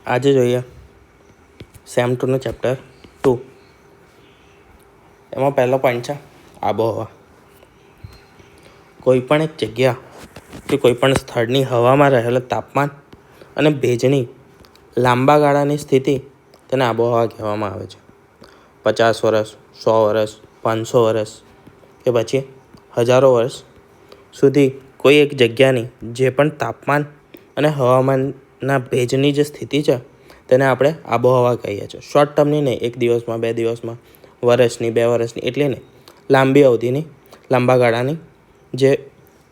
આજે જોઈએ same 2નું chapter 2. એમાં પહેલો પોઈન્ટ છે આબોહવા. કોઈપણ એક જગ્યા કે કોઈપણ સ્થળની હવામાં રહેલા તાપમાન અને ભેજની લાંબા ગાળાની સ્થિતિ તેને આબોહવા કહેવામાં આવે છે. 50 વર્ષ, 100 વર્ષ, 500 વર્ષ કે પછી હજારો વર્ષ સુધી કોઈ એક જગ્યાની જે પણ તાપમાન અને હવામાનના ભેજની જે સ્થિતિ છે તેને આપણે આબોહવા કહીએ છીએ. શોર્ટ ટર્મની નહીં, 1 દિવસમાં, 2 દિવસમાં, વર્ષની, 2 વર્ષની એટલી નહીં, લાંબી અવધિની, લાંબા ગાળાની જે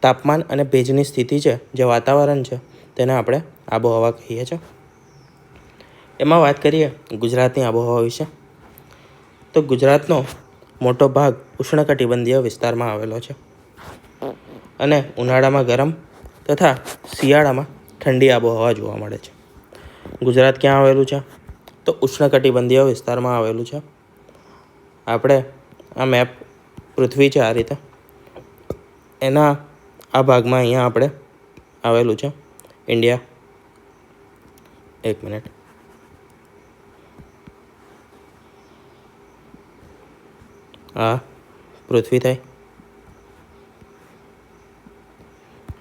તાપમાન અને ભેજની સ્થિતિ છે, જે વાતાવરણ છે, તેને આપણે આબોહવા કહીએ છીએ. એમાં વાત કરીએ ગુજરાતની આબોહવા વિશે, તો ગુજરાતનો મોટો ભાગ ઉષ્ણકટિબંધીય વિસ્તારમાં આવેલો છે અને ઉનાળામાં ગરમ તથા શિયાળામાં ઠંડી આબોહવા જોવા મળે છે. ગુજરાત ક્યાં આવેલું છે? તો ઉષ્ણકટિબંધીય વિસ્તારમાં આવેલું છે. આપણે આ મેપ પૃથ્વી છે આ રીતે, એના આ ભાગમાં અહીંયા આપણે આવેલું છે ઇન્ડિયા. 1 મિનિટ. આ પૃથ્વી થાય,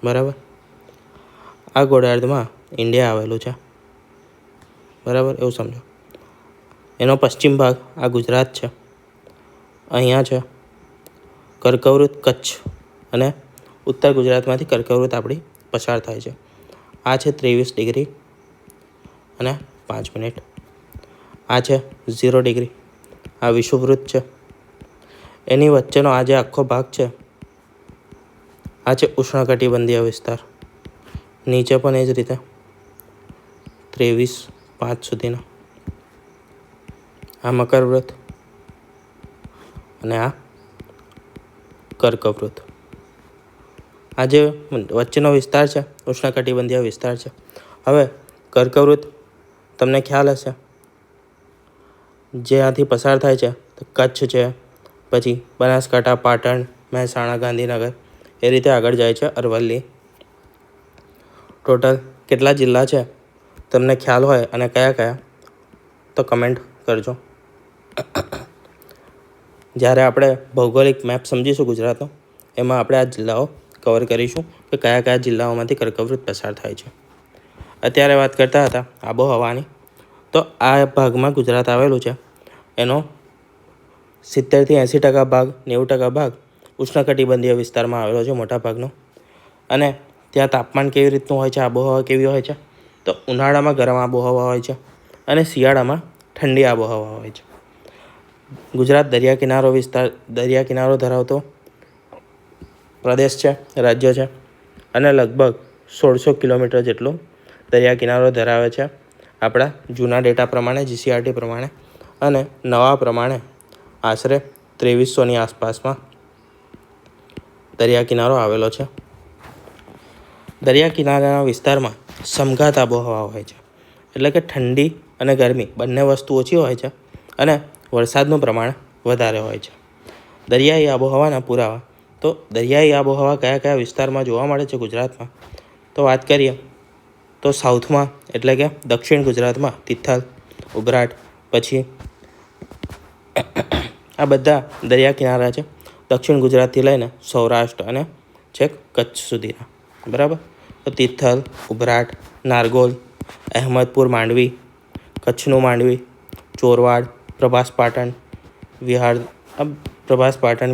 બરાબર. આ ગોળાર્ધમાં ઇન્ડિયા આવેલું છે, બરાબર, એવું સમજો. એનો પશ્ચિમ ભાગ આ ગુજરાત છે. અહીંયા છે કર્કવૃત કચ્છ અને ઉત્તર ગુજરાતમાંથી કર્કવૃત આપણી પસાર થાય છે. આ છે 23 ડિગ્રી અને 5 મિનિટ. આ છે 0 ડિગ્રી. આ વિષુવવૃત્ત છે. એની વચ્ચેનો આ જે આખો ભાગ છે આ છે ઉષ્ણકટિબંધીય વિસ્તાર. નીચે પણ એ જ રીતે 23-5 સુધીનો. આ મકરવૃત્ત અને આ કર્કવૃત્ત. આ જે વચ્ચેનો વિસ્તાર છે ઉષ્ણકટિબંધીય વિસ્તાર છે. હવે કર્કવૃત્ત તમને ખ્યાલ હશે, જ્યાંથી પસાર થાય છે તો કચ્છ છે, પછી બનાસકાંઠા, પાટણ, મહેસાણા, ગાંધીનગર એ રીતે આગળ જાય છે, અરવલ્લી. ટોટલ કેટલા જિલ્લા છે તમને ખ્યાલ હોય અને કયા કયા તો કમેન્ટ કરજો. જ્યારે આપણે ભૌગોલિક મેપ સમજીશું ગુજરાતનો, એમાં આપણે આ જિલ્લાઓ કવર કરીશું કે કયા કયા જિલ્લાઓમાંથી કર્કવૃત્ત પસાર થાય છે. અત્યારે વાત કરતા હતા આબોહવાની, તો આ ભાગમાં ગુજરાત આવેલું છે. એનો 70-80% ભાગ, 90% ભાગ ઉષ્ણકટિબંધીય વિસ્તારમાં આવેલો છે, મોટા ભાગનો. અને ત્યાં તાપમાન કેવી રીતનું હોય છે, આબોહવા કેવી હોય છે, તો ઉનાળામાં ગરમ આબોહવા હોય છે અને શિયાળામાં ઠંડી આબોહવા હોય છે. ગુજરાત દરિયા કિનારો ધરાવતો પ્રદેશ છે, રાજ્ય છે અને લગભગ 1600 કિલોમીટર જેટલો દરિયા કિનારો ધરાવે છે આપણા જૂના ડેટા પ્રમાણે, GCRT પ્રમાણે, અને નવા પ્રમાણે આશરે 2300ની આસપાસમાં દરિયા કિનારો આવેલો છે. દરિયા કિનારાના વિસ્તારમાં સમઘાત આબોહવા હોય છે, એટલે કે ઠંડી અને ગરમી બંને વસ્તુ ઓછી હોય છે અને વરસાદનું પ્રમાણ વધારે હોય છે. દરિયાઈ આબોહવાના પુરાવા, તો દરિયાઈ આબોહવા કયા કયા વિસ્તારમાં જોવા મળે છે ગુજરાતમાં, તો વાત કરીએ તો સાઉથમાં એટલે કે દક્ષિણ ગુજરાતમાં તિથલ, ઉભરાટ, પછી આ બધા દરિયા કિનારા છે દક્ષિણ ગુજરાતથી લઈને સૌરાષ્ટ્ર અને છેક કચ્છ સુધીના, બરાબર. તો તિથલ, ઉભરાટ, નારગોલ, અહેમદપુર, માંડવી, કચ્છનું માંડવી, ચોરવાડ, પ્રભાસ પાટણ,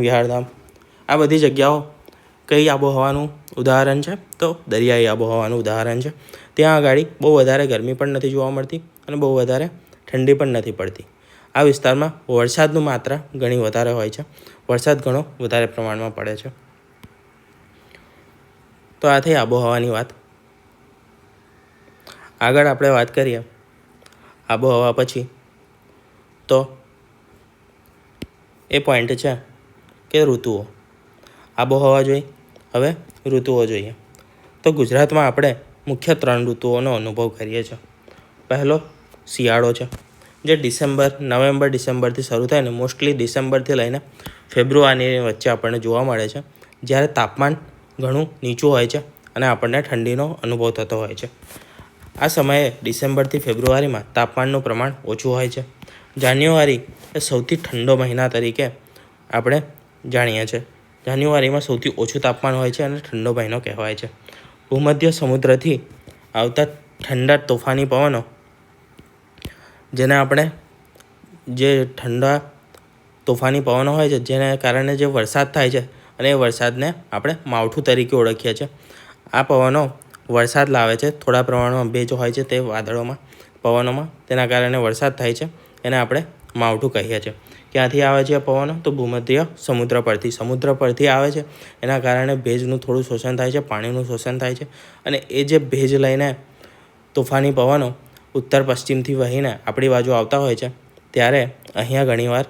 વિહારધામ, આ બધી જગ્યાઓ કઈ આબોહવાનું ઉદાહરણ છે? તો દરિયાઈ આબોહવાનું ઉદાહરણ છે. ત્યાં આગળ બહુ વધારે ગરમી પણ નથી જોવા મળતી અને બહુ વધારે ઠંડી પણ નથી પડતી. આ વિસ્તારમાં વરસાદની માત્રા ઘણી વધારે હોય છે, વરસાદ ઘણો વધારે પ્રમાણમાં પડે છે. તો આ થઈ આબોહવાની વાત. આગળ આપણે વાત કરીએ આબોહવા પછી, તો એ પોઈન્ટ છે કે ઋતુઓ. આબોહવા જોઈ, હવે ઋતુઓ જોઈએ. તો ગુજરાતમાં આપણે મુખ્ય 3 ઋતુઓનો અનુભવ કરીએ છીએ. પહેલો શિયાળો છે, જે નવેમ્બર ડિસેમ્બરથી શરૂ થાય ને મોસ્ટલી ડિસેમ્બરથી લઈને ફેબ્રુઆરીની વચ્ચે આપણને જોવા મળે છે, જ્યારે તાપમાન ઘણું નીચું હોય છે અને આપણને ઠંડીનો અનુભવ થતો હોય છે. આ સમયે ડિસેમ્બરથી ફેબ્રુઆરીમાં તાપમાનનું પ્રમાણ ઓછું હોય છે. જાન્યુઆરી એ સૌથી ઠંડો મહિના તરીકે આપણે જાણીએ છીએ. જાન્યુઆરીમાં સૌથી ઓછું તાપમાન હોય છે અને ઠંડો મહિનો કહેવાય છે. ભૂમધ્ય સમુદ્રથી આવતા ઠંડા તોફાની પવનો, જેને આપણે જે ઠંડા તોફાની પવનો હોય છે જેને કારણે જે વરસાદ થાય છે અને એ વરસાદને આપણે માવઠું તરીકે ઓળખીએ છીએ. આ પવનો વરસાદ લાવે છે. થોડા પ્રમાણમાં ભેજ હોય છે તે વાદળોમાં, પવનોમાં, તેના કારણે વરસાદ થાય છે. એને આપણે માવઠું કહીએ છીએ. ક્યાંથી આવે છે પવનો? તો ભૂમધ્ય સમુદ્ર પરથી આવે છે. એના કારણે ભેજનું થોડું શોષણ થાય છે, પાણીનું શોષણ થાય છે અને એ જે ભેજ લઈને તોફાની પવનો ઉત્તર પશ્ચિમથી વહીને આપણી બાજુ આવતા હોય છે ત્યારે અહીંયા ઘણીવાર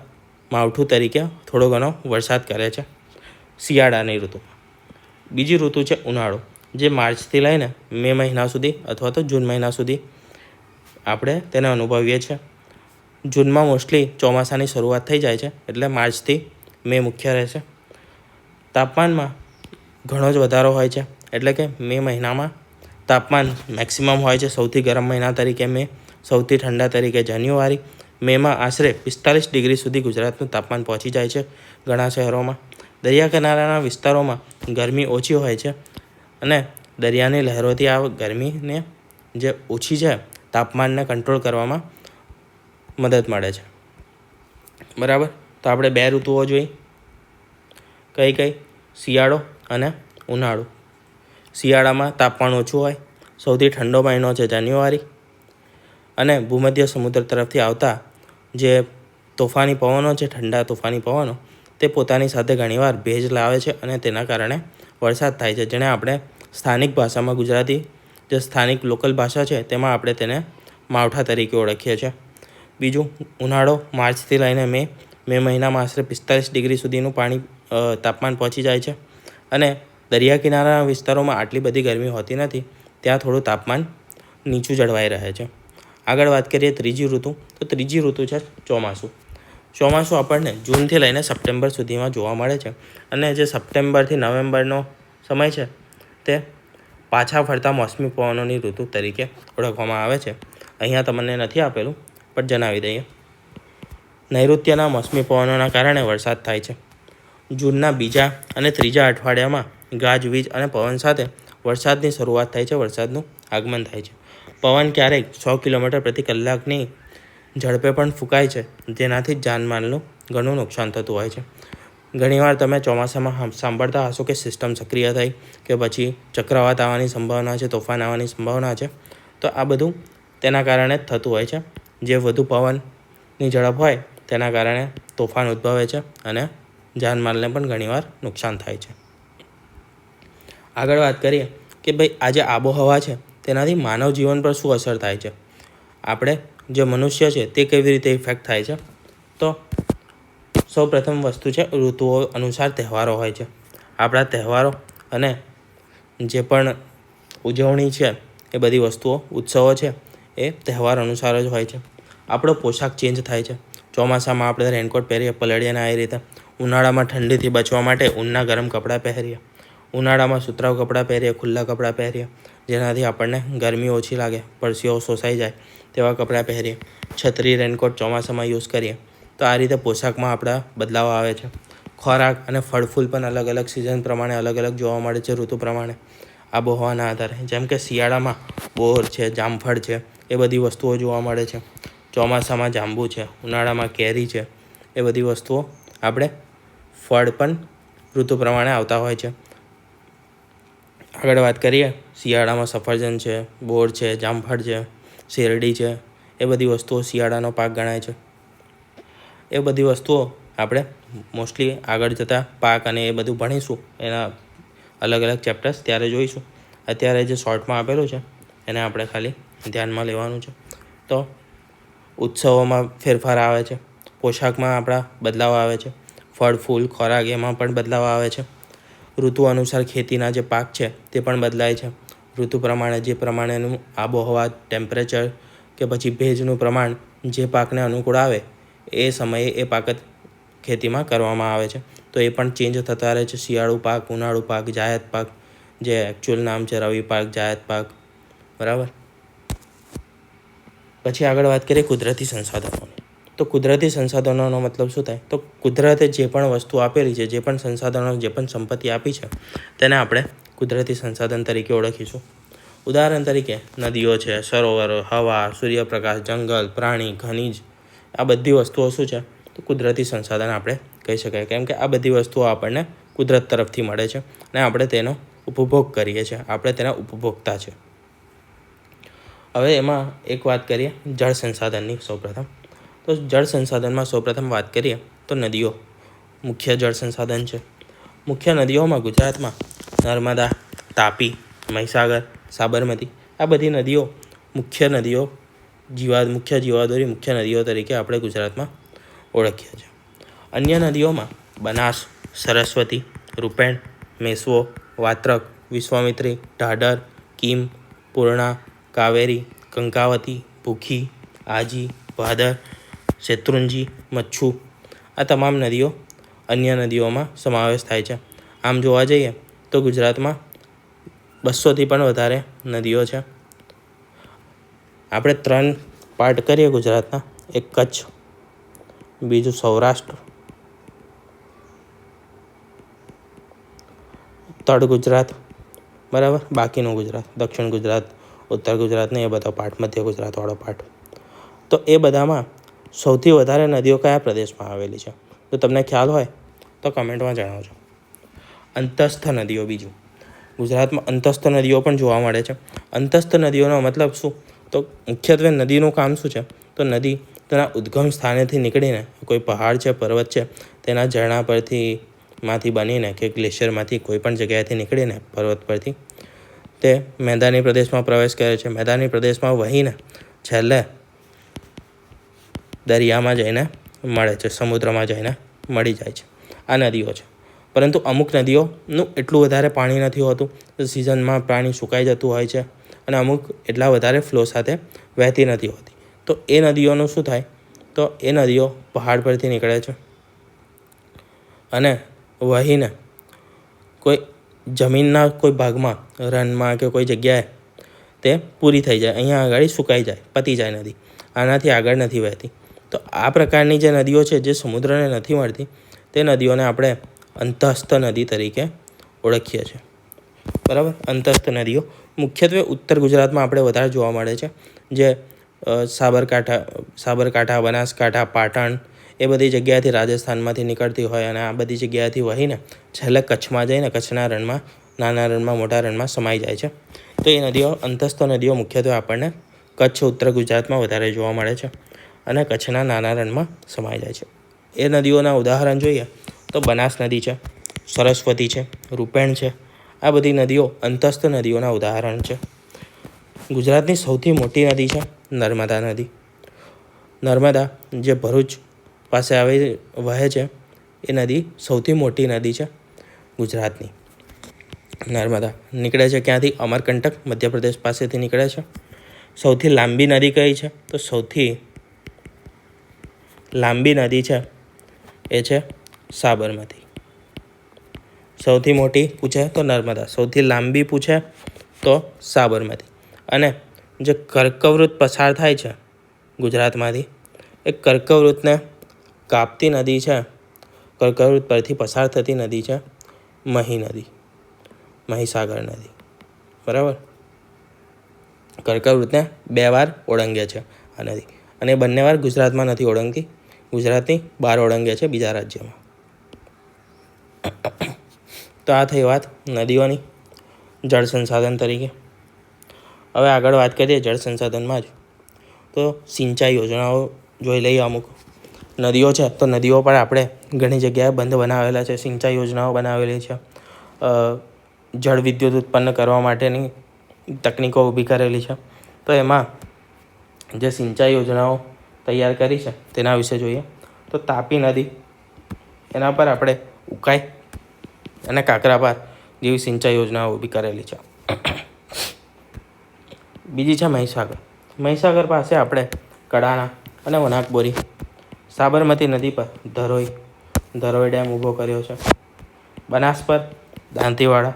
માવઠું તરીકે થોડો ઘણો વરસાદ કરે છે શિયાળાની ઋતુમાં. બીજી ઋતુ છે ઉનાળો, જે માર્ચથી લઈને મે મહિના સુધી અથવા તો જૂન મહિના સુધી આપણે તેને અનુભવીએ છીએ. જૂનમાં મોસ્ટલી ચોમાસાની શરૂઆત થઈ જાય છે એટલે માર્ચથી મે મુખ્ય રહેશે. તાપમાનમાં ઘણો જ વધારો હોય છે એટલે કે મે મહિનામાં તાપમાન મેક્સિમમ હોય છે. સૌથી ગરમ મહિના તરીકે મે, સૌથી ઠંડા તરીકે જાન્યુઆરી. મેમાં આશરે 45 ડિગ્રી સુધી ગુજરાતનું તાપમાન પહોંચી જાય છે ઘણા શહેરોમાં. દરિયા કિનારાના વિસ્તારોમાં ગરમી ઓછી હોય છે અને દરિયાની લહેરોથી આ ગરમીને જે ઓછી છે તાપમાનને કંટ્રોલ કરવામાં મદદ મળે છે. બરાબર, તો આપણે 2 ઋતુઓ જોઈ. કઈ? શિયાળો અને ઉનાળો. શિયાળામાં તાપમાન ઓછું હોય, સૌથી ઠંડો મહિનો છે જાન્યુઆરી અને ભૂમધ્ય સમુદ્ર તરફથી આવતા જે તોફાની પવનો છે, ઠંડા તોફાની પવનો, તે પોતાની સાથે ઘણીવાર ભેજ લાવે છે અને તેના કારણે વરસાદ થાય છે, જેને આપણે સ્થાનિક ભાષામાં, ગુજરાતી જે સ્થાનિક લોકલ ભાષા છે તેમાં આપણે તેને માવઠા તરીકે ઓળખીએ છીએ. બીજું ઉનાળો, માર્ચથી લઈને મે મહિનામાં આશરે 45 ડિગ્રી સુધીનું તાપમાન પહોંચી જાય છે અને દરિયા કિનારાના વિસ્તારોમાં આટલી બધી ગરમી હોતી નથી, ત્યાં થોડું તાપમાન નીચું જળવાઈ રહે છે. આગળ વાત કરીએ ત્રીજી ઋતુ, તો ત્રીજી ઋતુ છે ચોમાસું. ચોમાસું આપણને જૂનથી લઈને સપ્ટેમ્બર સુધીમાં જોવા મળે છે અને જે સપ્ટેમ્બરથી નવેમ્બરનો સમય છે તે પાછા ફરતા મોસમી પવનોની ઋતુ તરીકે ઓળખવામાં આવે છે. અહીંયા તમને નથી આપેલું પણ જણાવી દઈએ. નૈઋત્યના મોસમી પવનોના કારણે વરસાદ થાય છે. જૂનના બીજા અને ત્રીજા અઠવાડિયામાં ગાજવીજ અને પવન સાથે વરસાદની શરૂઆત થાય છે, વરસાદનું આગમન થાય છે. પવન ક્યારેક 100 કિલોમીટર પ્રતિ કલાકની ઝડપે પણ ફૂંકાય છે, જેનાથી જાનમાલનું ઘણું નુકસાન થતું હોય છે. ઘણીવાર તમે ચોમાસામાં સાંભળતા હશો કે સિસ્ટમ સક્રિય થઈ કે પછી ચક્રવાત આવવાની સંભાવના છે, તોફાન આવવાની સંભાવના છે. તો આ બધું તેના કારણે જ થતું હોય છે. જે વધુ પવનની ઝડપ હોય તેના કારણે તોફાન ઉદ્ભવે છે અને જાનમાલને પણ ઘણીવાર નુકસાન થાય છે. આગળ વાત કરીએ કે ભાઈ આ જે આબોહવા છે તેનાથી માનવ જીવન પર શું અસર થાય છે, આપણે જે મનુષ્ય છે તે કેવી રીતે ઇફેક્ટ થાય છે. તો સૌ પ્રથમ વસ્તુ છે ઋતુઓ અનુસાર તહેવારો હોય છે. આપણા તહેવારો અને જે પણ ઉજવણી છે એ બધી વસ્તુઓ, ઉત્સવો છે એ તહેવાર અનુસાર જ હોય છે. આપણો પોશાક ચેન્જ થાય છે. ચોમાસામાં આપણે રેનકોટ પહેરીએ, પલળીને આવી રીતે. ઉનાળામાં ઠંડીથી બચવા માટે ઊનના ગરમ કપડાં પહેરીએ. ઉનાળામાં સુતરાઉ કપડાં પહેરીએ, ખુલ્લા કપડાં પહેરીએ, જેનાથી આપણને ગરમી ઓછી લાગે, પરસેવો શોષાઈ જાય તેવા કપડાં પહેરીએ. છત્રી, રેનકોટ ચોમાસામાં યુઝ કરીએ. તો આ રીતે પોશાકમાં આપણા બદલાવ આવે છે. ખોરાક અને ફળ ફૂલ પણ અલગ અલગ સિઝન પ્રમાણે અલગ અલગ જોવા મળે છે, ઋતુ પ્રમાણે, આબોહવાના આધારે. જેમ કે શિયાળામાં બોર છે, જામફળ છે, એ બધી વસ્તુઓ જોવા મળે છે. ચોમાસામાં જાંબુ છે, ઉનાળામાં કેરી છે, એ બધી વસ્તુઓ આપણે ફળ પણ ઋતુ પ્રમાણે આવતા હોય છે. આગળ વાત કરીએ, શિયાળામાં સફરજન છે, બોર છે, જામફળ છે, શેરડી છે, એ બધી વસ્તુઓ શિયાળાનો પાક ગણાય છે. એ બધી વસ્તુઓ આપણે મોસ્ટલી આગળ જતાં પાક અને એ બધું ભણીશું, એના અલગ અલગ ચેપ્ટર્સ ત્યારે જોઈશું. અત્યારે જે શોર્ટમાં આપેલું છે એને આપણે ખાલી ધ્યાનમાં લેવાનું છે. તો ઉત્સવોમાં ફેરફાર આવે છે, પોશાકમાં આપણા બદલાવ આવે છે, ફળ ફૂલ ખોરાક એમાં પણ બદલાવ આવે છે. ઋતુ અનુસાર ખેતીના જે પાક છે તે પણ બદલાય છે. ઋતુ પ્રમાણે જે પ્રમાણેનું આબોહવા, ટેમ્પરેચર કે પછી ભેજનું પ્રમાણ જે પાકને અનુકૂળ આવે એ સમયે એ પાક જ ખેતીમાં કરવામાં આવે છે. તો એ પણ ચેન્જ થતા રહે છે. શિયાળુ પાક, ઉનાળુ પાક, જાયદ પાક, જે એકચ્યુઅલ નામ છે રવિ પાક, જાયદ પાક. બરાબર. પછી આગળ વાત કરીએ કુદરતી સંસાધનોની. તો કુદરતી સંસાધનોનો મતલબ શું થાય? તો કુદરતે જે પણ વસ્તુ આપેલી છે, જે પણ સંસાધનો, જે પણ સંપત્તિ આપી છે, તેને આપણે કુદરતી સંસાધન તરીકે ઓળખીશું. ઉદાહરણ તરીકે નદીઓ છે, સરોવરો, હવા, સૂર્યપ્રકાશ, જંગલ, પ્રાણી, ખનિજ, આ બધી વસ્તુઓ શું છે? તો કુદરતી સંસાધન આપણે કહી શકાય. કેમ કે આ બધી વસ્તુઓ આપણને કુદરત તરફથી મળે છે અને આપણે તેનો ઉપભોગ કરીએ છીએ. આપણે તેના ઉપભોક્તા છે. હવે એમાં એક વાત કરીએ જળ સંસાધનની. સૌપ્રથમ તો જળ સંસાધનમાં સૌપ્રથમ વાત કરીએ તો નદીઓ મુખ્ય જળ સંસાધન છે. મુખ્ય નદીઓમાં ગુજરાતમાં નર્મદા, તાપી, મહીસાગર, સાબરમતી, આ બધી નદીઓ મુખ્ય નદીઓ, મુખ્ય જીવાદોરી મુખ્ય નદીઓ તરીકે આપણે ગુજરાતમાં ઓળખીએ છીએ. અન્ય નદીઓમાં બનાસ, સરસ્વતી, રૂપેણ, મેસવો, વાત્રક, વિશ્વામિત્રી, ઢાઢર, કીમ, પૂર્ણા, કાવેરી, કંકાવતી, ભૂખી, આજી, ભાદર, શેત્રુંજી, મચ્છુ, આ તમામ નદીઓ અન્ય નદીઓમાં સમાવેશ થાય છે. આમ જોવા જઈએ તો ગુજરાતમાં 200થી પણ વધારે નદીઓ છે. આપણે 3 પાર્ટ કરીએ ગુજરાતના. એક કચ્છ, બીજું સૌરાષ્ટ્ર, તળ ગુજરાત, બરાબર, બાકીનું ગુજરાત, દક્ષિણ ગુજરાત, ઉત્તર ગુજરાત ને એ બધા પાર્ટ, મધ્ય ગુજરાતવાળો પાર્ટ. તો એ બધામાં સૌથી વધારે નદીઓ કયા પ્રદેશમાં આવેલી છે? તો તમને ખ્યાલ હોય તો કમેન્ટમાં જણાવજો. અંતસ્થ નદીઓ. બીજું, ગુજરાતમાં અંતસ્થ નદીઓ પણ જોવા મળે છે. અંતસ્થ નદીઓનો મતલબ શું? તો મુખ્યત્વે નદીનું કામ શું છે? તો નદી તેના ઉદ્ગમ સ્થાનેથી નીકળીને કોઈ પહાડ છે, પર્વત છે, તેના ઝરણા માંથી બનીને કે ગ્લેશિયરમાંથી કોઈ પણ જગ્યાએથી નીકળીને પર્વત પરથી તે મેદાની પ્રદેશમાં પ્રવેશ કરે છે. મેદાની પ્રદેશમાં વહીને છેલ્લે દરિયામાં જઈને મળે છે, સમુદ્રમાં જઈને મળી જાય છે. આ નદીઓ છે. પરંતુ અમુક નદીઓનું એટલું વધારે પાણી નથી હોતું. સિઝનમાં પાણી સુકાઈ જતું હોય છે અને અમુક એટલા વધારે ફ્લો સાથે વહેતી નથી હોતી. તો એ નદીઓનું શું થાય? તો એ નદીઓ પહાડ પરથી નીકળે છે અને વહીને કોઈ જમીનના કોઈ ભાગમાં, રનમાં કે કોઈ જગ્યાએ તે પૂરી થઈ જાય. અહીંયા આગળ સુકાઈ જાય, પતી જાય નદી. આનાથી આગળ નથી વહેતી. તો આ પ્રકારની જે નદીઓ છે, જે સમુદ્રને નથી મળતી, તે નદીઓને આપણે અંતસ્થ નદી તરીકે ઓળખીએ છીએ. બરાબર. અંતસ્થ નદીઓ મુખ્યત્વે ઉત્તર ગુજરાતમાં આપણે વધારે જોવા મળે છે. જે સાબરકાંઠા, બનાસકાંઠા, પાટણ, એ બધી જગ્યાએથી, રાજસ્થાનમાંથી નીકળતી હોય અને આ બધી જગ્યાએથી વહીને છેલ્લે કચ્છમાં જઈને કચ્છના રણમાં, નાના રણમાં, મોટા રણમાં સમાઈ જાય છે. તો એ નદીઓ, અંતસ્થ નદીઓ મુખ્યત્વે આપણને કચ્છ, ઉત્તર ગુજરાતમાં વધારે જોવા મળે છે અને કચ્છના નાના રણમાં સમાઈ જાય છે. એ નદીઓના ઉદાહરણ જોઈએ તો બનાસ નદી છે, સરસ્વતી છે, રૂપેણ છે. આ બધી નદીઓ અંતસ્થ નદીઓના ઉદાહરણ છે. ગુજરાતની સૌથી મોટી નદી છે નર્મદા નદી. નર્મદા જે ભરૂચ પાસે વહે છે, એ નદી સૌથી મોટી નદી છે ગુજરાતની. નર્મદા નીકળે છે ક્યાંથી? અમરકંટક, મધ્યપ્રદેશ પાસેથી નીકળે છે. સૌથી લાંબી નદી કઈ છે? તો સૌથી લાંબી નદી છે એ છે સાબરમતી. સૌથી મોટી પૂછે તો નર્મદા, સૌથી લાંબી પૂછે તો સાબરમતી. અને જે કર્કવૃત પસાર થાય છે ગુજરાતમાંથી, એ કર્કવૃતને કાપતી નદી છે, કર્કવૃત પરથી પસાર થતી નદી છે મહીસાગર નદી. બરાબર. કર્કવૃતને 2 વાર ઓળંગે છે આ નદી, અને બંને વાર ગુજરાતમાં નથી ઓળંગતી, ગુજરાતની બહાર ઓળંગે છે, બીજા રાજ્યમાં. તો આ થઈ વાત નદીઓની જળ સંસાધન તરીકે. હવે આગળ વાત કરીએ જળ સંસાધનમાં જ તો સિંચાઈ યોજનાઓ જોઈ લઈએ. અમુક નદીઓ છે તો નદીઓ પર આપણે ઘણી જગ્યાએ બંધ બનાવેલા છે, સિંચાઈ યોજનાઓ બનાવેલી છે, જળ વિદ્યુત ઉત્પન્ન કરવા માટેની તકનીકો ઊભી કરેલી છે. તો એમાં જે સિંચાઈ યોજનાઓ તૈયાર કરી છે તેના વિશે જોઈએ તો તાપી નદી, એના પર આપણે ઉકાઈ અને કાકરાપાર જેવી સિંચાઈ યોજનાઓ ઊભી કરેલી છે. બીજી છે મહીસાગર. મહીસાગર પાસે આપણે કડાણા અને વણાકબોરી. સાબરમતી નદી પર ધરોઈ ડેમ ઊભો કર્યો છે. બનાસ પર દાંતીવાડા,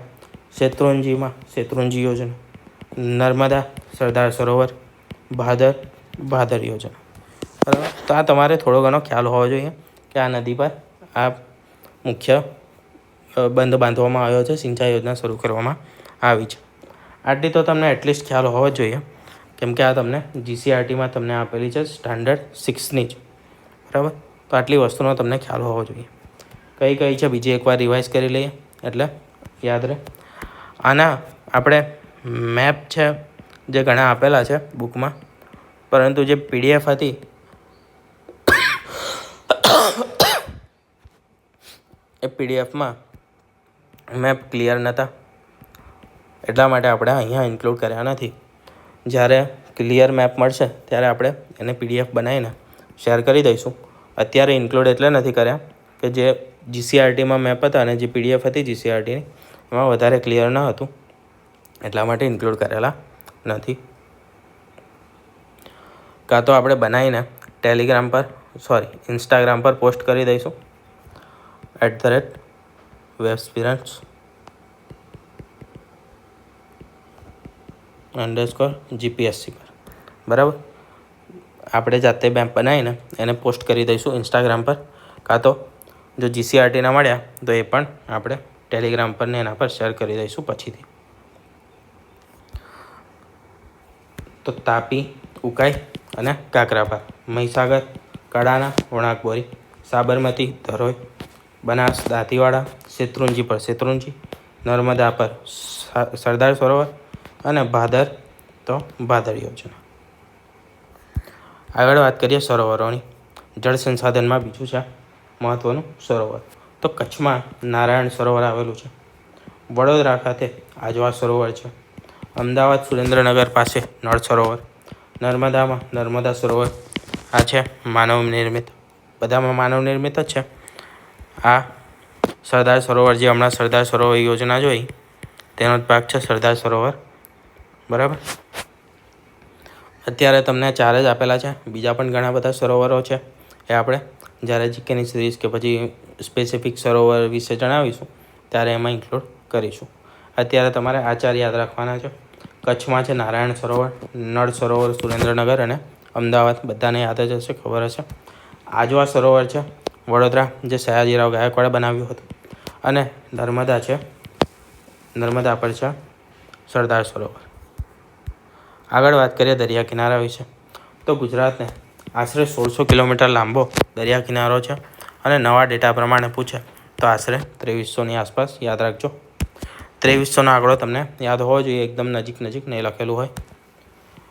શેત્રુંજીમાં શેત્રુંજી યોજના, નર્મદા સરદાર સરોવર, ભાદર ભાદર યોજના. બરાબર, તો આ તમારે થોડો ઘણો ખ્યાલ હોવો જોઈએ કે આ નદી પર આ મુખ્ય બંધ બાંધવામાં આવ્યો છે, સિંચાઈ યોજના શરૂ કરવામાં આવી છે. આટલી તો તમને એટલીસ્ટ ખ્યાલ હોવો જ જોઈએ, કેમ કે આ તમને GCRTમાં તમને આપેલી છે સ્ટાન્ડર્ડ 6ની જ. બરાબર, તો આટલી વસ્તુનો તમને ખ્યાલ હોવો જોઈએ. કઈ કઈ છે બીજી એકવાર રિવાઇઝ કરી લઈએ એટલે યાદ રહે. આના આપણે મેપ છે જે ઘણા આપેલા છે બુકમાં, પરંતુ જે PDF હતી એ PDFમાં મેપ ક્લિયર નહોતા, એટલા માટે આપણે અહીંયા ઇન્ક્લુડ કર્યા નથી. જ્યારે ક્લિયર મેપ મળશે ત્યારે આપણે એને PDF બનાવીને શેર કરી દઈશું. અત્યારે ઇન્ક્લુડ એટલે નથી કર્યા કે જે GCRTમાં મેપ હતા અને જે PDF હતી GCRTની એમાં વધારે ક્લિયર ન હતું, એટલા માટે ઇન્ક્લુડ કરેલા નથી. કાં તો આપણે બનાવીને ટેલિગ્રામ પર ઇન્સ્ટાગ્રામ પર પોસ્ટ કરી દઈશું @webspirants_GPSC પર. બરાબર, આપણે જાતે મેપ બનાવીને એને પોસ્ટ કરી દઈશું ઇન્સ્ટાગ્રામ પર, કાં તો જો GCRTના મળ્યા તો એ પણ આપણે ટેલિગ્રામ પર ને એના પર શેર કરી દઈશું પછીથી. તો તાપી, ઉકાઈ અને કાકરાપાર, મહીસાગર, કડાના, વણાકબોરી, સાબરમતી, ધરોઈ, બનાસ, દાંતીવાડા, શેત્રુંજી પર શેત્રુંજી, નર્મદા પર સરદાર સરોવર અને ભાદર તો ભાદર યોજના. આગળ વાત કરીએ સરોવરોની. જળ સંસાધનમાં બીજું છે મહત્ત્વનું સરોવર. તો કચ્છમાં નારાયણ સરોવર આવેલું છે. વડોદરા ખાતે આજવા સરોવર છે. અમદાવાદ સુરેન્દ્રનગર પાસે નળ સરોવર. નર્મદામાં નર્મદા સરોવર. આ છે માનવ નિર્મિત, બધામાં માનવ નિર્મિત જ છે. આ સરદાર સરોવર જે હમણાં સરદાર સરોવર યોજના જોઈ તેનો જ ભાગ છે સરદાર સરોવર. બરાબર, અત્યારે તમને 4 જ આપેલા છે, બીજા પણ ઘણા બધા સરોવરો છે. એ આપણે જ્યારે જીકેની સિરીઝ કે પછી સ્પેસિફિક સરોવર વિશે જણાવીશું ત્યારે એમાં ઇન્ક્લુડ કરીશું. અત્યારે તમારે આ 4 યાદ રાખવાના છે. કચ્છમાં છે નારાયણ સરોવર, નળ સરોવર સુરેન્દ્રનગર અને અમદાવાદ, બધાને યાદ જ હશે, ખબર હશે. આજવા સરોવર છે વડોદરા, જે સયાજીરાવ ગાયકવાડે બનાવ્યું હતું. અને નર્મદા છે, નર્મદા પર છે સરદાર સરોવર. આગળ વાત કરીએ દરિયા કિનારા વિશે. તો ગુજરાતને આશરે 1600 કિલોમીટર લાંબો દરિયા કિનારો છે અને નવા ડેટા પ્રમાણે પૂછે તો આશરે 2300ની આસપાસ. યાદ રાખજો, 2300નો આંકડો તમને યાદ હોવો જોઈએ, એકદમ નજીક નહીં લખેલું હોય.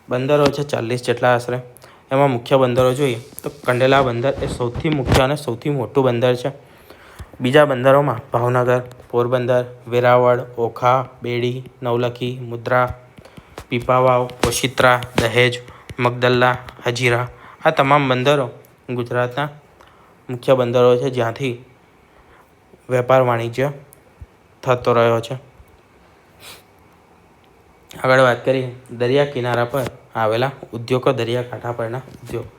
બંદરો છે 40 જેટલા આશરે. એમાં મુખ્ય બંદરો જોઈએ તો કંડલા બંદર એ સૌથી મુખ્ય અને સૌથી મોટું બંદર છે. બીજા બંદરોમાં ભાવનગર, પોરબંદર, વેરાવળ, ઓખા, બેડી, નવલખી, મુદ્રા, પીપાવાવ, ઓશિત્રા, દહેજ, મગદલ્લા, હજીરા, આ તમામ બંદરો ગુજરાતના મુખ્ય બંદરો છે જ્યાંથી વેપાર વાણિજ્ય થતો રહ્યો છે. આગળ વાત કરીએ દરિયા કિનારા પર આવેલા ઉદ્યોગો, દરિયાકાંઠા પરના ઉદ્યોગો.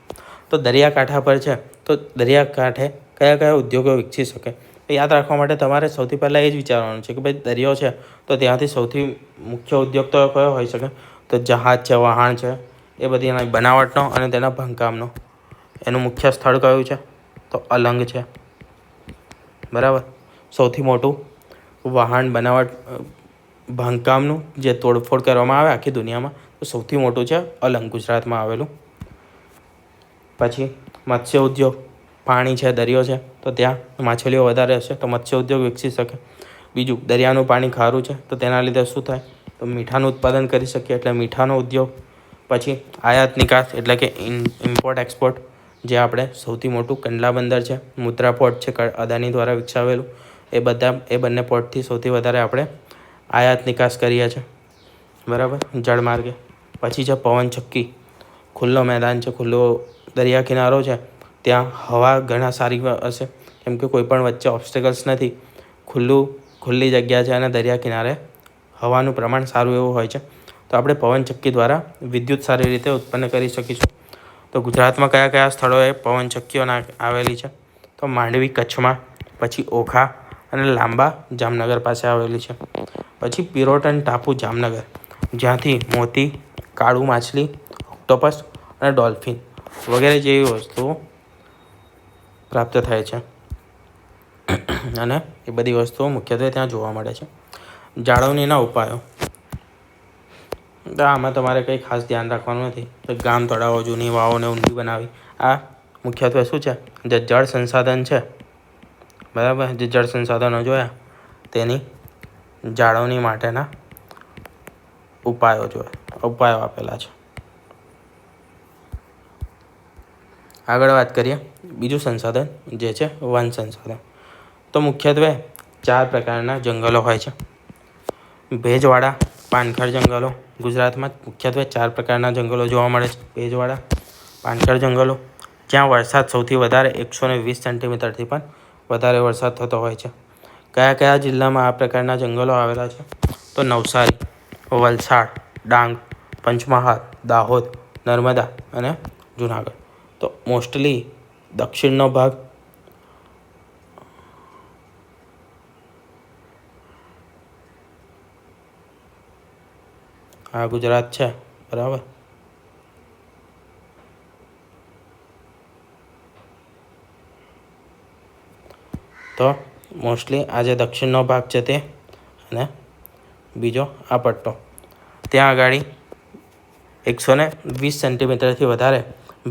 તો દરિયાકાંઠા પર છે તો દરિયાકાંઠે કયા કયા ઉદ્યોગો વિકસી શકે, તો યાદ રાખવા માટે તમારે સૌથી પહેલાં એ જ વિચારવાનું છે કે ભાઈ દરિયો છે તો ત્યાંથી સૌથી મુખ્ય ઉદ્યોગ તો કયો હોઈ શકે, તો જહાજ છે, વહાણ છે, એ બધી એના બનાવટનો અને તેના બાંધકામનો. એનું મુખ્ય સ્થળ કયું છે તો અલંગ છે. બરાબર, સૌથી મોટું વહાણ બનાવટ બાંધકામનું જે તોડફોડ કરવામાં આવે આખી દુનિયામાં તો સૌથી મોટું છે અલંગ, ગુજરાતમાં આવેલું. પછી મત્સ્ય ઉદ્યોગ, પાણી છે, દરિયો છે તો ત્યાં માછલીઓ વધારે હશે તો મત્સ્ય ઉદ્યોગ વિકસી શકે. બીજું, દરિયાનું પાણી ખારું છે તો તેના લીધે શું થાય તો મીઠાનું ઉત્પાદન કરી શકીએ, એટલે મીઠાનો ઉદ્યોગ. પછી આયાત નિકાસ એટલે કે ઇમ્પોર્ટ એક્સપોર્ટ, જે આપણે સૌથી મોટું કંડલા બંદર છે, મુદ્રા પોર્ટ છે અદાની દ્વારા વિકસાવેલું, એ બંને પોર્ટથી સૌથી વધારે આપણે આયાત નિકાસ કરીએ છીએ. બરાબર, જળમાર્ગે. પછી છે પવનચક્કી, ખુલ્લો મેદાન છે, ખુલ્લો દરિયા કિનારો છે, ત્યાં હવા ઘણા સારી હશે કેમ કે કોઈ પણ વચ્ચે ઓબ્સ્ટેકલ્સ નથી, ખુલ્લી જગ્યા છે અને દરિયા કિનારે હવાનું પ્રમાણ સારું એવું હોય છે. તો આપણે પવનચક્કી દ્વારા વિદ્યુત સારી રીતે ઉત્પન્ન કરી શકીશું. તો ગુજરાતમાં કયા કયા સ્થળોએ પવનચક્કીઓ આવેલી છે, તો માંડવી કચ્છમાં, પછી ઓખા અને લાંબા જામનગર પાસે આવેલી છે. પછી પિરોટન ટાપુ જામનગર, જ્યાંથી મોતી, કાળું માછલી, ઓક્ટોપસ અને ડોલ્ફિન વગેરે જેવી વસ્તુઓ પ્રાપ્ત થાય છે. અને એ બધી વસ્તુઓ મુખ્યત્વે ત્યાં જોવા મળે છે. જાળવણીના ઉપાયો, તો આમાં તમારે કંઈ ખાસ ધ્યાન રાખવાનું નથી. ગામ, તળાવો, જૂની વાવોને ઊંડી બનાવી, આ મુખ્યત્વે શું છે, જે જળ સંસાધન છે, બરાબર, જે જળ સંસાધનો જોયા તેની જાળવણી માટેના ઉપાયો આપેલા છે. આગળ વાત કરીએ બીજું સંસાધન જે છે વન સંસાધન. તો મુખ્યત્વે 4 પ્રકારના જંગલો હોય છે. ભેજવાળા પાનખર જંગલો, ગુજરાતમાં મુખ્યત્વે 4 પ્રકારના જંગલો જોવા મળે છે. ભેજવાળા પાનખર જંગલો, જ્યાં વરસાદ સૌથી વધારે 120 સેન્ટીમીટરથી પણ વધારે વરસાદ થતો હોય છે. કયા કયા જિલ્લામાં આ પ્રકારના જંગલો આવેલા છે? તો નવસારી, વલસાડ, ડાંગ, પંચમહાલ, દાહોદ, નર્મદા અને જુનાગઢ. તો મોસ્ટલી દક્ષિણનો ભાગ આ ગુજરાત છે, બરાબર. તો મોસ્ટલી આ જે દક્ષિણનો ભાગ છે તે, અને બીજો આ પટ્ટો, ત્યાં આગળ 120 સેન્ટીમીટરથી વધારે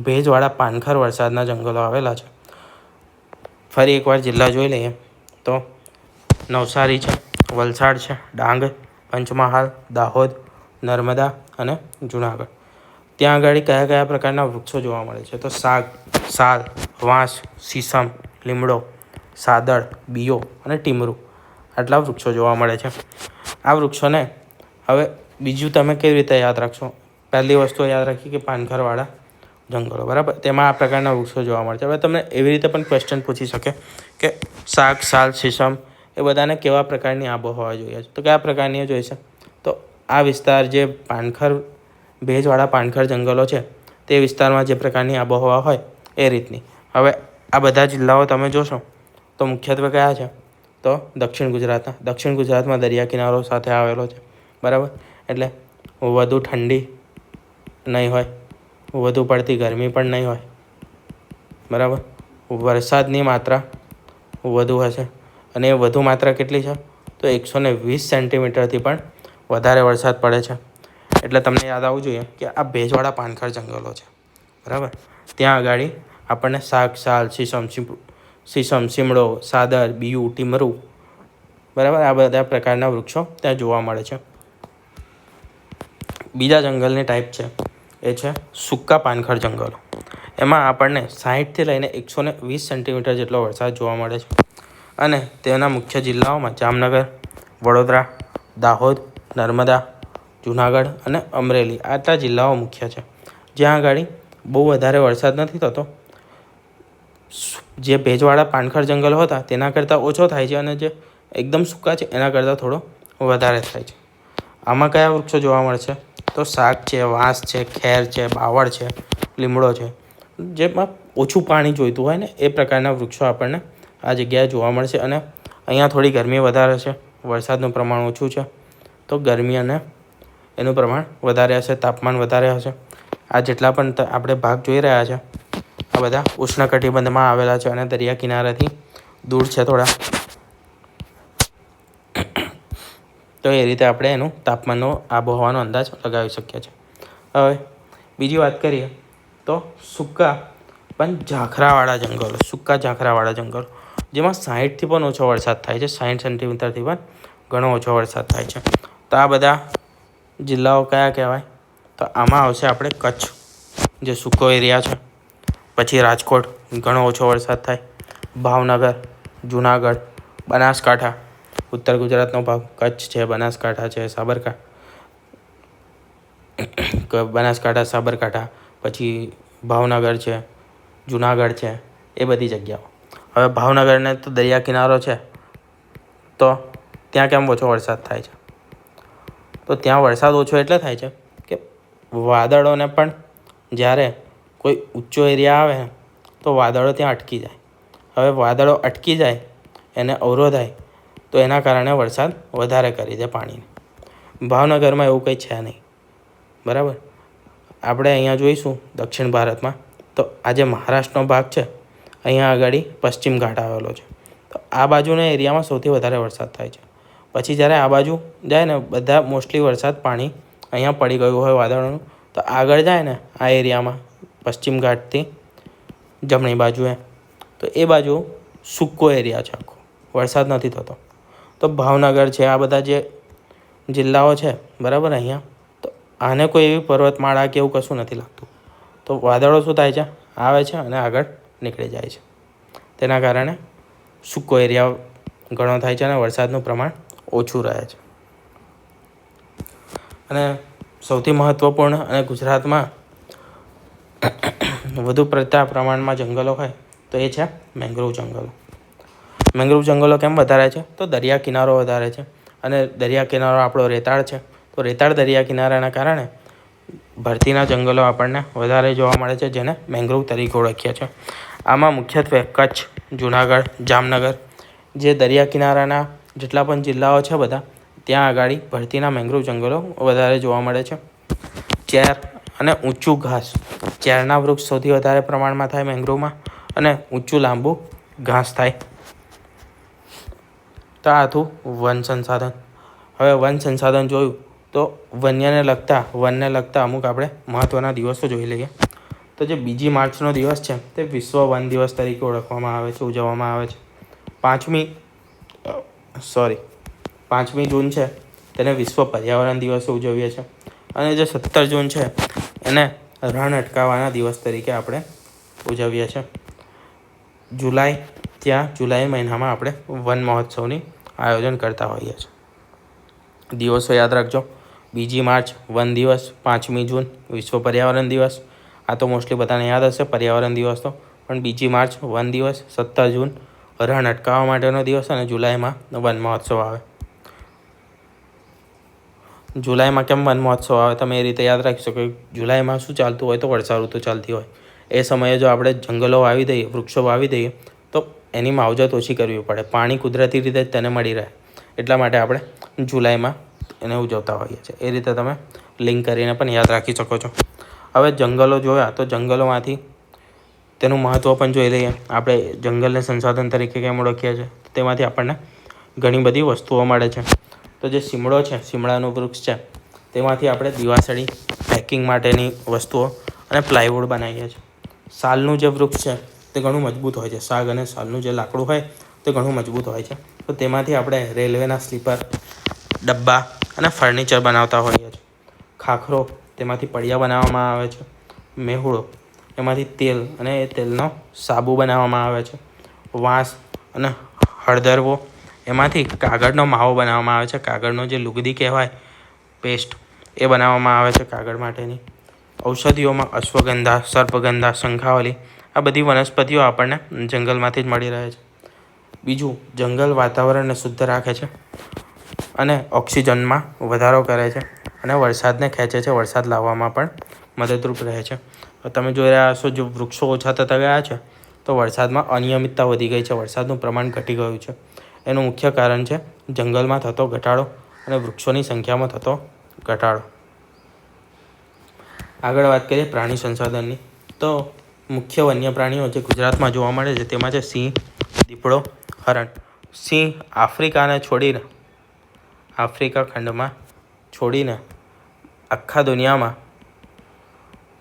ભેજવાળા પાનખર વરસાદના જંગલો આવેલા છે. ફરી એકવાર જિલ્લા જોઈ લઈએ તો નવસારી છે, વલસાડ છે, ડાંગ, પંચમહાલ, દાહોદ, નર્મદા અને જુનાગઢ. ત્યાં આગળ કયા કયા પ્રકારના વૃક્ષો જોવા મળે છે? તો સાલ, વાંસ, સીસમ, લીમડો, સાદડ, બીયો અને ટીમરૂ, આટલા વૃક્ષો જોવા મળે છે. આ વૃક્ષોને હવે બીજું તમે કેવી રીતે યાદ રાખશો? પહેલી વસ્તુ યાદ રાખી કે પાનખરવાળા જંગલો, બરાબર, તેમાં આ પ્રકારના વૃક્ષો જોવા મળે છે. હવે તમને એવી રીતે પણ ક્વેશ્ચન પૂછી શકે કે સાલ, સીસમ એ બધાને કેવા પ્રકારની આબોહવા જોઈએ છે? તો કયા પ્રકારની જોઈશે? તો આ વિસ્તાર જે ભેજવાળા પાનખર જંગલો છે તે વિસ્તારમાં જે પ્રકારની આબોહવા હોય એ રીતની. હવે આ બધા જિલ્લાઓ તમે જોશો તો મુખ્યત્વે કયા છે? તો દક્ષિણ ગુજરાતમાં દરિયા કિનારો સાથે આવેલો છે, બરાબર. એટલે વધુ ઠંડી નહીં હોય, વધુ પડતી ગરમી પણ નહીં હોય, બરાબર. વરસાદની માત્રા વધુ હશે, અને એ વધુ માત્રા કેટલી છે? તો 120 સેન્ટીમીટરથી પણ વધારે વરસાદ પડે છે. એટલે તમને યાદ આવવું જોઈએ કે આ ભેજવાળા પાનખર જંગલો છે, બરાબર. ત્યાં આગળ આપણને સાલ, સીસમ, સીમડો, સાદર, બીયું, ટીમરૂ, બરાબર, આ બધા પ્રકારના વૃક્ષો ત્યાં જોવા મળે છે. બીજા જંગલની ટાઈપ છે એ છે સૂકા પાનખર જંગલો. એમાં આપણને 60થી લઈને 120 સેન્ટીમીટર જેટલો વરસાદ જોવા મળે છે. અને તેના મુખ્ય જિલ્લાઓમાં જામનગર, વડોદરા, દાહોદ, નર્મદા, જુનાગઢ અને અમરેલી, આટલા જિલ્લાઓ મુખ્ય છે. જ્યાં આગળ બહુ વધારે વરસાદ નથી થતો. જે ભેજવાળા પાનખર જંગલો હતા તેના કરતાં ઓછો થાય છે, અને જે એકદમ સૂકા છે એના કરતાં થોડો વધારે થાય છે. આમાં કયા વૃક્ષો જોવા મળશે? તો સાગ છે, વાંસ છે, ખેર છે, બાવળ છે, લીમડો છે. જેમાં ઓછું પાણી જોઈતું હોય ને એ પ્રકારના વૃક્ષો આપણને આ જગ્યાએ જોવા મળશે. અને અહીંયા થોડી ગરમી વધારે છે, વરસાદનું પ્રમાણ ઓછું છે, તો ગરમી અને એનું પ્રમાણ વધારે હશે, તાપમાન વધારે હશે. આ જેટલા પણ આપણે ભાગ જોઈ રહ્યા છે આ બધા ઉષ્ણકટિબંધમાં આવેલા છે અને દરિયા કિનારાથી દૂર છે થોડા. તો એ રીતે આપણે એનું તાપમાનનો આબોહવાનો અંદાજ લગાવી શકીએ છીએ. હવે બીજી વાત કરીએ તો સૂકા ઝાખરાવાળા જંગલો, જેમાં 60થી પણ ઓછો વરસાદ થાય છે, 60 સેન્ટીમીટરથી પણ ઘણો ઓછો વરસાદ થાય છે. તો આ બધા જિલ્લાઓ કયા કહેવાય? તો આમાં આવશે આપણે કચ્છ, જે સૂકો એરિયા છે. પછી રાજકોટ, ઘણો ઓછો વરસાદ થાય. ભાવનગર, જુનાગઢ, બનાસકાંઠા, ઉત્તર ગુજરાતનો ભાગ, કચ્છ છે, બનાસકાંઠા, સાબરકાંઠા, પછી ભાવનગર છે, જુનાગઢ છે, એ બધી જગ્યાઓ. હવે ભાવનગરને તો દરિયા કિનારો છે, તો ત્યાં કેમ ઓછો વરસાદ થાય છે? તો ત્યાં વરસાદ ઓછો એટલે થાય છે કે વાદળોને પણ જ્યારે કોઈ ઊંચો એરિયા આવે તો વાદળો ત્યાં અટકી જાય. હવે વાદળો અટકી જાય, એને અવરોધાય, તો એના કારણે વરસાદ વધારે કરી દે પાણીને. ભાવનગરમાં એવું કંઈ છે નહીં, બરાબર. આપણે અહીંયા જોઈશું દક્ષિણ ભારતમાં તો આ જે મહારાષ્ટ્રનો ભાગ છે અહીંયા આગળ પશ્ચિમ ઘાટ આવેલો છે. તો આ બાજુના એરિયામાં સૌથી વધારે વરસાદ થાય છે. પછી જ્યારે આ બાજુ જાય ને બધા મોસ્ટલી વરસાદ પાણી અહીંયા પડી ગયું હોય વાદળોનું, તો આગળ જાય ને આ એરિયામાં પશ્ચિમ ઘાટથી જમણી બાજુએ તો એ બાજુ સૂકો એરિયા છે, આખો વરસાદ નથી થતો. તો ભાવનગર છે, આ બધા જે જિલ્લાઓ છે બરાબર અહીંયા, તો આને કોઈ એવી પર્વતમાળા કે એવું કશું નથી લાગતું. તો વાદળો શું થાય છે, આવે છે અને આગળ નીકળી જાય છે. તેના કારણે સૂકો એરિયા ઘણો થાય છે અને વરસાદનું પ્રમાણ ઓછું રહે છે. અને સૌથી મહત્ત્વપૂર્ણ અને ગુજરાતમાં વધુ પડતા પ્રમાણમાં જંગલો હોય તો એ છે મેંગ્રોવ જંગલો. મેંગ્રોવ જંગલો કેમ વધારે છે, તો દરિયા કિનારો વધારે છે અને દરિયા કિનારો આપણો રેતાળ છે. તો રેતાળ દરિયા કિનારાના કારણે ભરતીના જંગલો આપણને વધારે જોવા મળે છે, જેને મેંગ્રોવ તરીકે ઓળખીએ છીએ. આમાં મુખ્યત્વે કચ્છ, જુનાગઢ, જામનગર જે દરિયા કિનારાના જેટલા પણ જિલ્લાઓ છે બધા, ત્યાં આગળ ભરતીના મેંગ્રોવ જંગલો વધારે જોવા મળે છે. ચેર અને ઊંચું ઘાસ, ચેરના વૃક્ષ સૌથી વધારે પ્રમાણમાં થાય મેંગ્રોવમાં અને ઊંચું લાંબુ ઘાસ થાય. તો આ હતું વન સંસાધન. હવે વન સંસાધન જોયું તો વનને લગતા અમુક આપણે મહત્ત્વના દિવસો જોઈ લઈએ. તો જે 2 માર્ચનો દિવસ છે તે વિશ્વ વન દિવસ તરીકે ઓળખવામાં આવે છે, ઉજવવામાં આવે છે. 5મી જૂન છે તેને વિશ્વ પર્યાવરણ દિવસે ઉજવીએ છીએ. અને જે 17 જૂન છે એને રણ અટકાવવાના દિવસ તરીકે આપણે ઉજવીએ છીએ. જુલાઈ મહિનામાં આપણે વન મહોત્સવની આયોજન કરતા હોઈએ છીએ. દિવસો યાદ રાખજો: 2 માર્ચ વન દિવસ, 5મી જૂન વિશ્વ પર્યાવરણ દિવસ. આ તો મોસ્ટલી બધાને યાદ હશે પર્યાવરણ દિવસ તો. પણ 2 માર્ચ વન દિવસ, 17 જૂન રણ અટકાવવા માટેનો દિવસ અને જુલાઈમાં વન મહોત્સવ આવે. જુલાઈમાં કેમ વન મહોત્સવ આવે તમે એ રીતે યાદ રાખી શકો. જુલાઈમાં શું ચાલતું હોય, તો વર્ષાઋતુ ચાલતી હોય. એ સમયે જો આપણે જંગલો વાવી દઈએ, વૃક્ષો વાવી દઈએ તો એની માવજત ઓછી કરવી પડે, પાણી કુદરતી રીતે જ તેને મળી રહે. એટલા માટે આપણે જુલાઈમાં એને ઉજવતા હોઈએ છીએ. એ રીતે તમે લિંક કરીને પણ યાદ રાખી શકો છો. હવે જંગલો જોયા તો જંગલોમાંથી તેનું મહત્ત્વ પણ જોઈ લઈએ. આપણે જંગલને સંસાધન તરીકે કેમ ઓળખીએ છીએ, તેમાંથી આપણને ઘણી બધી વસ્તુઓ મળે છે. તો જે સીમડો છે, સીમડાનું વૃક્ષ છે, તેમાંથી આપણે દિવાસળી, પેકિંગ માટેની વસ્તુઓ અને પ્લાયવુડ બનાવીએ છીએ. સાલનું જે વૃક્ષ છે તે ઘણું મજબૂત હોય છે. સાગ અને સાલનું જે લાકડું હોય તે ઘણું મજબૂત હોય છે. તો તેમાંથી આપણે રેલવેના સ્લીપર, ડબ્બા અને ફર્નિચર બનાવતા હોઈએ છીએ. ખાખરો, તેમાંથી પડિયા બનાવવામાં આવે છે. મેહુડો, એમાંથી તેલ અને એ તેલનો સાબુ બનાવવામાં આવે છે. વાંસ અને હળદરવો, એમાંથી કાગળનો માવો બનાવવામાં આવે છે. કાગળનો જે લુગદી કહેવાય, પેસ્ટ, એ બનાવવામાં આવે છે કાગળ માટેની. ઔષધિઓમાં અશ્વગંધા, સર્પગંધા, શંખાવલી, આ બધી વનસ્પતિઓ આપણને જંગલમાંથી જ મળી રહે છે. બીજું, જંગલ વાતાવરણને શુદ્ધ રાખે છે અને ઓક્સિજનમાં વધારો કરે છે અને વરસાદને ખેંચે છે. વરસાદ લાવવામાં પણ મદદરૂપ રહે છે. તમે જોઈ રહ્યા હશો, જો વૃક્ષો ઓછા થતા ગયા છે તો વરસાદમાં અનિયમિતતા વધી ગઈ છે, વરસાદનું પ્રમાણ ઘટી ગયું છે. એનું મુખ્ય કારણ છે જંગલમાં થતો ઘટાડો અને વૃક્ષોની સંખ્યામાં થતો ઘટાડો. આગળ વાત કરીએ પ્રાણી સંસાધનની, તો મુખ્ય વન્ય પ્રાણીઓ જે ગુજરાતમાં જોવા મળે છે તેમાં છે સિંહ, દીપડો, હરણ. સિંહ આફ્રિકા ખંડમાં છોડીને આખા દુનિયામાં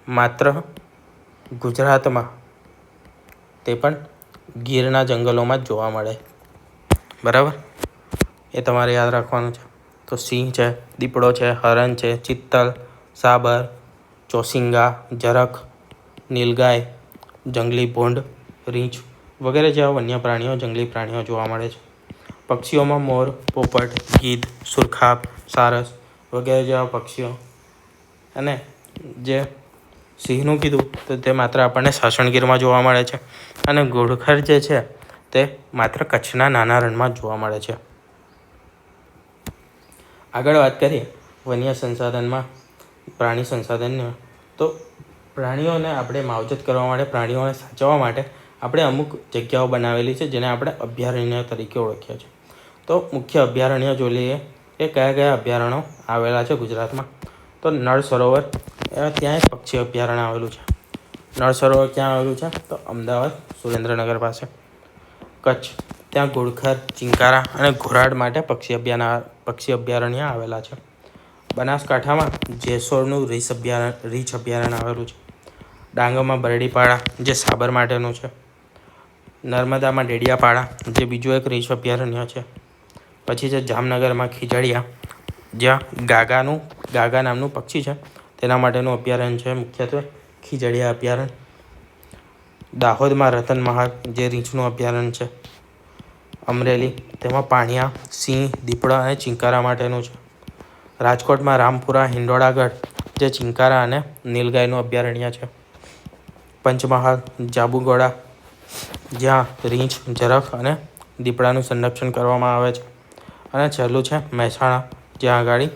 માત્ર ગુજરાતમાં, તે પણ ગીરના જંગલોમાં જ જોવા મળે. બરાબર, એ તમારે યાદ રાખવાનું છે. તો સિંહ છે, દીપડો છે, હરણ છે, ચિત્તલ, સાબર, ચોસિંગા, ઝરખ, નીલગાય, જંગલી ભૂંડ, રીંછ વગેરે જેવા વન્ય પ્રાણીઓ, જંગલી પ્રાણીઓ જોવા મળે છે. પક્ષીઓમાં મોર, પોપટ, ગીધ, સુરખાબ, સારસ વગેરે જેવા પક્ષીઓ. અને જે સિંહનું કીધું તો તે માત્ર આપણને સાસણગીરમાં જોવા મળે છે અને ઘુડખર જે છે તે માત્ર કચ્છના નાના રણમાં જોવા મળે છે. આગળ વાત કરીએ વન્ય સંસાધનમાં, પ્રાણી સંસાધનને, તો પ્રાણીઓને આપણે માવજત કરવા માટે, પ્રાણીઓને સાચવવા માટે આપણે અમુક જગ્યાઓ બનાવેલી છે જેને આપણે અભયારણ્ય તરીકે ઓળખીએ છીએ. તો મુખ્ય અભયારણ્ય જોઈ લઈએ કે કયા કયા અભયારણ્યો આવેલા છે ગુજરાતમાં. તો નળ સરોવર ત્યાં એક પક્ષી અભયારણ્ય આવેલું છે. નળ સરોવર ક્યાં આવેલું છે? તો અમદાવાદ સુરેન્દ્રનગર પાસે. કચ્છ, ત્યાં ઘુડખર, ચિંકારા અને ઘોરાડ માટે પક્ષી અભયારણ્ય આવેલા છે. બનાસકાંઠામાં જેસોરનું રીંછ અભયારણ્ય આવેલું છે. ડાંગમાં બરડીપાડા, જે સાબર માટેનું છે. નર્મદામાં ડેડિયાપાડા, જે બીજું એક રીંછ અભયારણ્ય છે. પછી છે જામનગરમાં ખીજડીયા, જ્યાં ગાગા નામનું પક્ષી છે તેના માટેનું અભયારણ્ય છે, મુખ્યત્વે ખીજડીયા અભયારણ્ય. દાહોદમાં રતનમહાલ, જે રીંછનું અભયારણ્ય છે. અમરેલી, તેમાં પાણિયા, સિંહ, દીપડા અને ચિંકારા માટેનું છે. રાજકોટમાં રામપુરા હિંડોળાગઢ, જે ચિંકારા અને નીલગાયનું અભયારણ્ય છે. પંચમહાલ, જાબુગોડા, જ્યાં રીંછ, ઝરખ અને દીપડાનું સંરક્ષણ કરવામાં આવે છે. અને છેલ્લું છે મહેસાણા, જ્યાં આગળ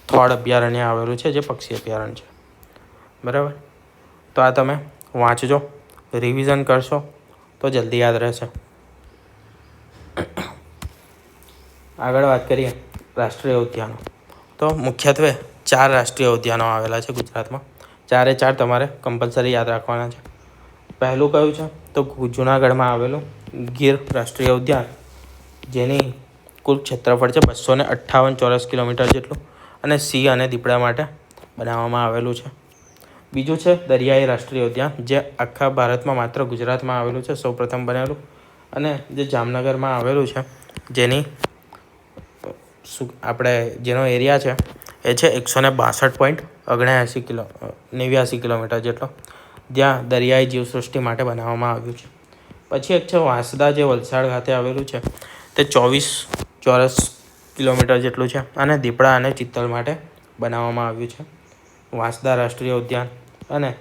થોળ અભયારણ્ય આવેલું છે, જે પક્ષી અભયારણ્ય છે. બરાબર. તો આ તમે વાંચજો, રિવિઝન કરશો તો જલ્દી યાદ રહેશે. આગળ વાત કરીએ રાષ્ટ્રીય ઉદ્યાનો. તો મુખ્યત્વે 4 રાષ્ટ્રીય ઉદ્યાનો આવેલા છે ગુજરાતમાં. 4 તમારે કમ્પલસરી યાદ રાખવાના છે. પહેલું કયું છે? તો જૂનાગઢમાં આવેલું ગીર રાષ્ટ્રીય ઉદ્યાન, જેની કુલ ક્ષેત્રફળ છે 258 ચોરસ કિલોમીટર જેટલું અને સિંહ અને દીપડા માટે બનાવવામાં આવેલું છે. બીજું છે દરિયાઈ રાષ્ટ્રીય ઉદ્યાન, જે આખા ભારતમાં માત્ર ગુજરાતમાં આવેલું છે, સૌપ્રથમ બનેલું, અને જે જામનગરમાં આવેલું છે, જેનો એરિયા છે એ છે 162.89 કિલોમીટર જેટલો, જ્યાં દરિયાઈ જીવસૃષ્ટિ માટે બનાવવામાં આવ્યું છે. પછી એક છે વાંસદા, જે વલસાડ ખાતે આવેલું છે, તે 24 ચોરસ કિલોમીટર જેટલું છે અને દીપડા અને ચિત્તલ માટે બનાવવામાં આવ્યું છે, વાંસદા રાષ્ટ્રીય ઉદ્યાન. અને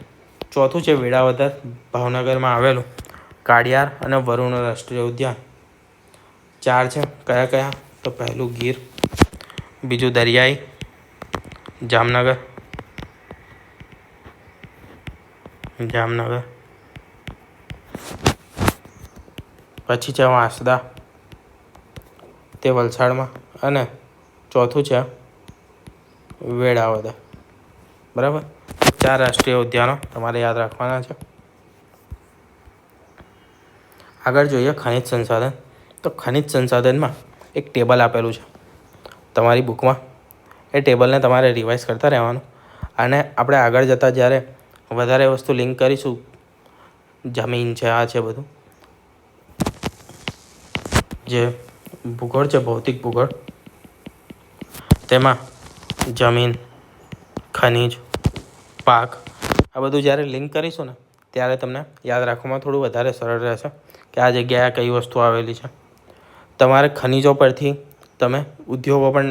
ચોથું છે વેળાવદર, ભાવનગરમાં આવેલું કાળિયાર અને વરુણ રાષ્ટ્રીય ઉદ્યાન. 4 છે. કયા? તો પહેલું ગીર, બીજું દરિયાઈ જામનગર, પછી છે વાંસદા, તે વલસાડમાં, અને ચોથું છે વેળાવદર. બરાબર. 4 રાષ્ટ્રીય ઉદ્યાનો તમારે યાદ રાખવાના છે. આગળ જોઈએ ખનિજ સંસાધન. તો ખનિજ સંસાધનમાં એક ટેબલ આપેલું છે તમારી બુકમાં. એ ટેબલને તમારે રિવાઇઝ કરતા રહેવાનું. અને આપણે આગળ જતાં જ્યારે વધારે વસ્તુ લિંક કરીશું, જમીન છે, આ છે બધું, જે ભૂગોળ છે, ભૌતિક ભૂગોળ, તેમાં જમીન, ખનિજ, પાક, આ બધું જ્યારે લિંક કરીશું ને ત્યારે તમને યાદ રાખવામાં થોડું વધારે સરળ રહેશે કે આ જગ્યાએ કઈ વસ્તુ આવેલી છે. તમારે ખનિજો પરથી તમે ઉદ્યોગો પણ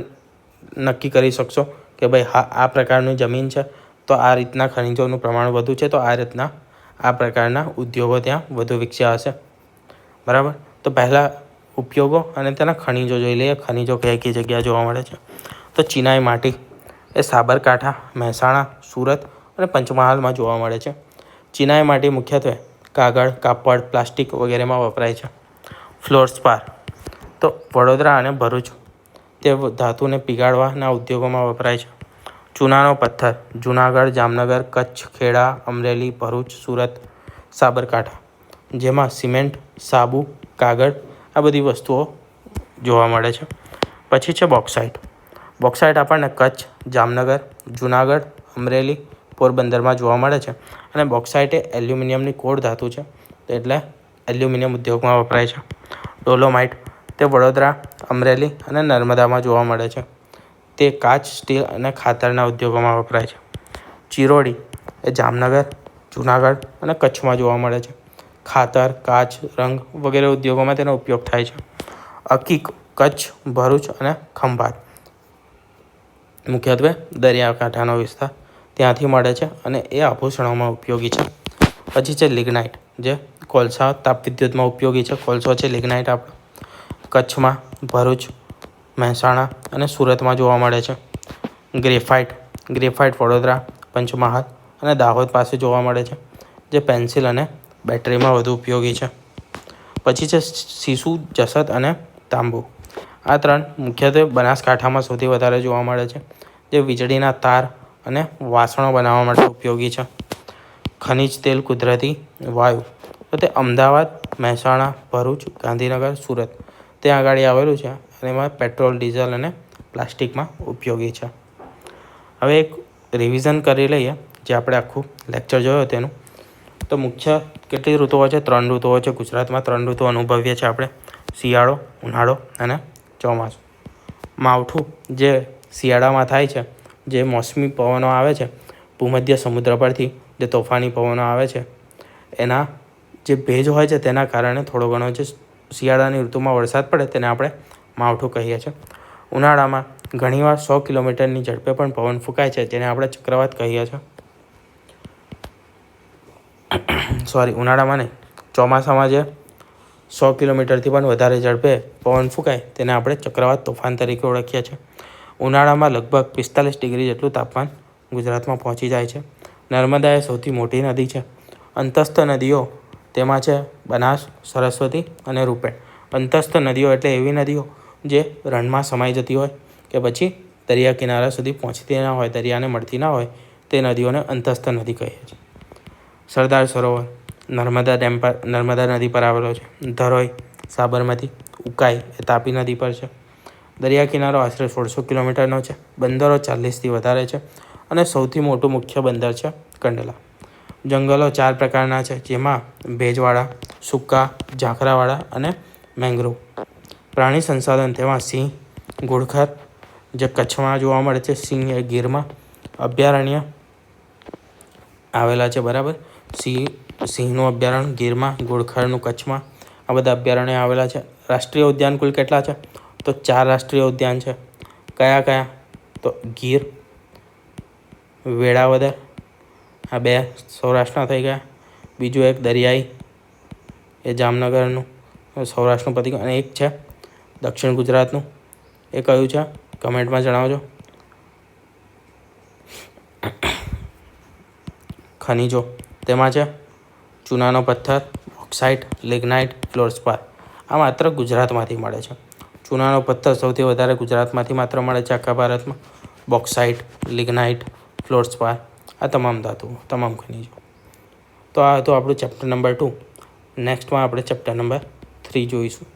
નક્કી કરી શકશો કે ભાઈ હા, આ પ્રકારની જમીન છે તો આ રીતના ખનિજોનું પ્રમાણ વધુ છે, તો આ રીતના આ પ્રકારના ઉદ્યોગો ત્યાં વધુ વિકસ્યા હશે. બરાબર. તો પહેલાં ઉપયોગો અને તેના ખનિજો જોઈ લઈએ. ખનિજો કઈ કઈ જગ્યાએ જોવા મળે છે? તો ચિનાઈ માટી એ સાબરકાંઠા, મહેસાણા, સુરત અને પંચમહાલમાં જોવા મળે છે. ચિનાઈ માટી મુખ્યત્વે કાગળ, કાપડ, પ્લાસ્ટિક વગેરેમાં વપરાય છે. ફ્લોરસ્પાર તો વડોદરા અને ભરૂચ, તે ધાતુને પીગાળવાના ઉદ્યોગોમાં વપરાય છે. ચૂનાનો પથ્થર જૂનાગઢ, જામનગર, કચ્છ, ખેડા, અમરેલી, ભરૂચ, સુરત, સાબરકાંઠા, જેમાં સિમેન્ટ, સાબુ, કાગળ, આ બધી વસ્તુઓ જોવા મળે છે. પછી છે બોક્સાઇટ. બોક્સાઇટ આપણને કચ્છ, જામનગર, જૂનાગઢ, અમરેલી, પોરબંદરમાં જોવા મળે છે. અને બોક્સાઇટ એ એલ્યુમિનિયમની કોર ધાતુ છે, એટલે એલ્યુમિનિયમ ઉદ્યોગમાં વપરાય છે. ડોલોમાઇટ તે વડોદરા, અમરેલી અને નર્મદામાં જોવા મળે છે. તે કાચ, સ્ટીલ અને ખાતરના ઉદ્યોગોમાં વપરાય છે. ચિરોડી એ જામનગર, જૂનાગઢ અને કચ્છમાં જોવા મળે છે. ખાતર, કાચ, રંગ વગેરે ઉદ્યોગોમાં તેનો ઉપયોગ થાય છે. અકીક કચ્છ, ભરૂચ અને ખંભાત, મુખ્યત્વે દરિયાકાંઠાનો વિસ્તાર, ત્યાંથી મળે છે અને એ આભૂષણોમાં ઉપયોગી છે. પછી છે લિગ્નાઇટ, જે કોલસા તાપવિદ્યુતમાં ઉપયોગી છે. કોલસો છે લિગ્નાઇટ આપણો કચ્છમાં, ભરૂચ, મહેસાણા અને સુરતમાં જોવા મળે છે. ગ્રેફાઇટ વડોદરા, પંચમહાલ અને દાહોદ પાસે જોવા મળે છે, જે પેન્સિલ અને બેટરીમાં વધુ ઉપયોગી છે. પછી છે સીસુ, જસત અને તાંબુ. આ 3 મુખ્યત્વે બનાસકાંઠામાં સૌથી વધારે જોવા મળે છે, જે વીજળીના તાર, અને વાસણો બનાવવા માટે ઉપયોગી છે. ખનિજ તેલ કુદરતી વાયુ તો તે અમદાવાદ, મહેસાણા, ભરૂચ, ગાંધીનગર, સુરત ત્યાં આગળ આવેલું છે અને એમાં પેટ્રોલ, ડીઝલ અને પ્લાસ્ટિકમાં ઉપયોગી છે. હવે એક રિવિઝન કરી લઈએ જે આપણે આખું લેક્ચર જોયો તેનું. તો મુખ્ય કેટલી ઋતુઓ છે? 3 ઋતુઓ છે. ગુજરાતમાં 3 ઋતુ અનુભવીએ છીએ આપણે: શિયાળો, ઉનાળો અને ચોમાસું. માવઠું જે શિયાળામાં થાય છે, જે મોસમી પવનો આવે છે ભૂમધ્ય સમુદ્ર પરથી, જે તોફાની પવનો આવે છે, એના જે ભેજ હોય છે તેના કારણે થોડો ઘણો જે શિયાળાની ઋતુમાં વરસાદ પડે તેને આપણે માવઠું કહીએ છીએ. ઉનાળામાં ઘણીવાર 100 કિલોમીટરની ઝડપે પણ પવન ફૂંકાય છે, જેને આપણે ચક્રવાત કહીએ છીએ. ઉનાળામાં નહીં, ચોમાસામાં જે 100 કિલોમીટરથી પણ વધારે ઝડપે પવન ફૂંકાય તેને આપણે ચક્રવાત તોફાન તરીકે ઓળખીએ છીએ. ઉનાળામાં લગભગ 45 ડિગ્રી જેટલું તાપમાન ગુજરાતમાં પહોંચી જાય છે. નર્મદા એ સૌથી મોટી નદી છે. અંતસ્થ નદીઓ તેમાં છે બનાસ, સરસ્વતી અને રૂપેણ. અંતસ્થ નદીઓ એટલે એવી નદીઓ જે રણમાં સમાઈ જતી હોય કે પછી દરિયા કિનારા સુધી પહોંચતી ના હોય, દરિયાને મળતી ના હોય, તે નદીઓને અંતસ્થ નદી કહીએ છીએ. સરદાર સરોવર નર્મદા નદી પર આવેલો છે. ધરોઈ, સાબરમતી, ઉકાઈ એ તાપી નદી પર છે. દરિયા કિનારો આશરે 1600 કિલોમીટરનો છે. બંદરો 40થી વધારે છે અને સૌથી મોટું મુખ્ય બંદર છે કંડલા. જંગલો 4 પ્રકારના છે, જેમાં ભેજવાળા, સૂકા, ઝાખરાવાળા અને મેંગ્રોવ. પ્રાણી સંસાધન તેમાં સિંહ, ઘુડખર જે કચ્છમાં જોવા મળે છે, સિંહ એ ગીરમાં અભયારણ્ય આવેલા છે, બરાબર. સિંહનું અભયારણ્ય ગીરમાં, ઘુડખરનું કચ્છમાં, આ બધા અભયારણ્ય આવેલા છે. રાષ્ટ્રીય ઉદ્યાન કુલ કેટલા છે? તો 4 રાષ્ટ્રીય ઉદ્યાન છે. કયા કયા? તો ગીર, વેળાવદર, આ 2 સૌરાષ્ટ્રના થઈ ગયા. બીજું એક દરિયાઈ એ જામનગરનું સૌરાષ્ટ્રનું પતી ગયું. અને એક છે દક્ષિણ ગુજરાતનું, એ કયું છે? કમેન્ટમાં જણાવજો. ખનિજો તેમાં છે ચૂનાનો પથ્થર, બોક્સાઇટ, લિગ્નાઇટ, ફ્લોરસ્પાર. આ માત્ર ગુજરાતમાંથી મળે છે. ચૂનાનો પથ્થર સૌથી વધારે ગુજરાતમાંથી માત્ર મળે છે આખા ભારતમાં. બોક્સાઇટ, લિગ્નાઇટ, ફ્લોરસ્પાર આ તમામ ધાતુઓ, તમામ ખનિજો. તો આ હતું આપણું ચેપ્ટર નંબર 2. નેક્સ્ટમાં આપણે ચેપ્ટર નંબર 3 જોઈશું.